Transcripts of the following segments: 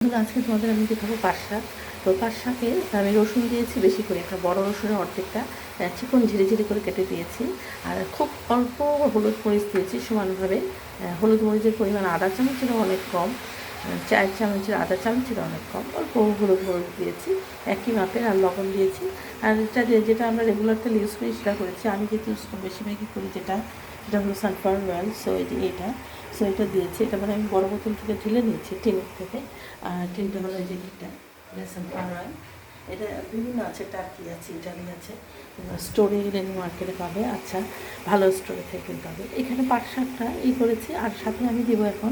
আজকে তোমাদের আমি দেখাবো পাট শাক। তো পাট শাকে আমি রসুন দিয়েছি বেশি করে, একটা বড় রসুনের অর্ধেকটা চিকন ঝিরি ঝিরি করে কেটে দিয়েছি। আর খুব অল্প হলুদ মরিচ দিয়েছি সমানভাবে। হলুদ মরিচের পরিমাণ আদা চামচেরও অনেক কম, 4 চামচের আদা চামচেরও অনেক কম, অল্প হলুদ মরিচ দিয়েছি একই মাপের। আর লবণ দিয়েছি। আর যেটা আমরা রেগুলার তেল ইউজ করি সেটা করেছি। আমি যেহেতু ইউজ বেশিরভাগই করি সেটা হলো সানফ্লাওয়ার অয়েল। সো এটা দিয়েছি। এটা মানে আমি বড় বোতল থেকে ঢেলে নিয়েছি টিনের থেকে। আর টিনটা হলো এই যে এটা সানফ্লাওয়ার অয়েল। এটা বিভিন্ন আছে, টার্কি আছে, ইটালি আছে, স্টোরে গেলে মার্কেটে পাবে। আচ্ছা, ভালো স্টোরে থেকে কিনতে হবে। এখানে পাট শাকটা করেছি। আর সাথে আমি দেবো এখন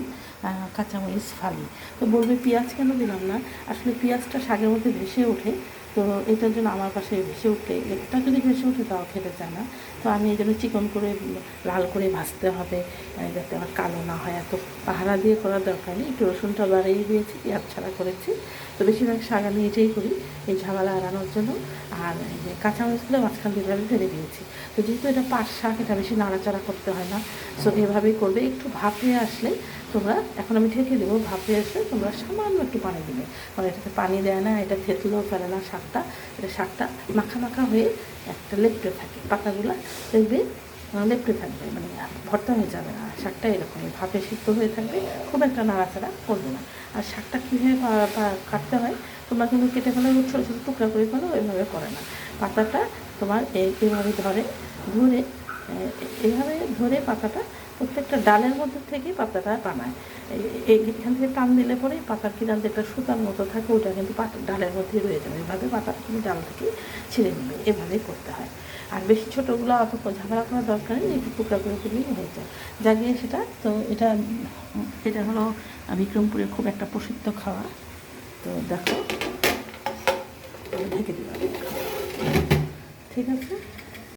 কাঁচামরিচ ফালি। তো বলবে পেঁয়াজ কেন দিলাম না? আসলে পেঁয়াজটা শাকের মধ্যে ভেসে ওঠে, তো এটার জন্য আমার পাশে ভেসে উঠে, এটা যদি ভেসে উঠে তাও খেতে চায় না। তো আমি এই জন্য চিকন করে লাল করে ভাজতে হবে, যাতে আমার কালো না হয়। এত পাহারা দিয়ে করার দরকার নেই। একটু রসুনটা বাড়িয়ে দিয়েছি, পেঁয়াজ ছাড়া করেছি। তো বেশিরভাগ শাক আমি এটাই করি এই ঝামেলা এড়ানোর জন্য। আর এই যে কাঁচামরিচগুলো মাঝখান দিয়ে ঢেলে দিয়েছি। তো যেহেতু এটা পাট শাক, এটা বেশি নাড়াচাড়া করতে হয় না। সো এভাবেই করবে। একটু ভাপে আসলে তোমরা, এখন আমি ঢেকে দেবো, ভাপে আসলে তোমরা সামান্য একটু পানি দেবে। কারণ এটাতে পানি দেয় না, এটা থেতলেও ফেলে না শাকটা। এটা শাকটা মাখা মাখা হয়ে একটা লেপ্টে থাকে, পাতাগুলো দেখবে লেপ্টে থাকবে, মানে ভর্তা হয়ে যাবে না। শাকটা এরকমই ভাপে সিদ্ধ হয়ে থাকবে, খুব একটা নাড়াচাড়া করবে না। আর শাকটা কীভাবে কাটতে হয় তোমরা কিন্তু কেটে ফেলে ছোটো ছোটো টুকরা করে ফেলো, ওইভাবে করে না। পাতাটা তোমার এইভাবে ধরে এইভাবে ধরে পাতাটা প্রত্যেকটা ডালের মধ্যে থেকে পাতাটা টানায়। এখান থেকে টান দিলে পরেই পাতার কিনার যেটা সুতার মতো থাকে ওটা কিন্তু ডালের মধ্যেই রয়ে যাবে। এভাবে পাতাটা তুমি ডাল থেকে ছিঁড়ে নেবে, এভাবেই করতে হয়। আর বেশি ছোটোগুলো অত ঝামেলা করার দরকার নেই, একটু টুকরা করে দিলেই হয়ে যায়। জাগিয়ে সেটা তো এটা হলো বিক্রমপুরের খুব একটা প্রসিদ্ধ খাওয়া। তো দেখো, ঢেকে দিলাম, ঠিক আছে।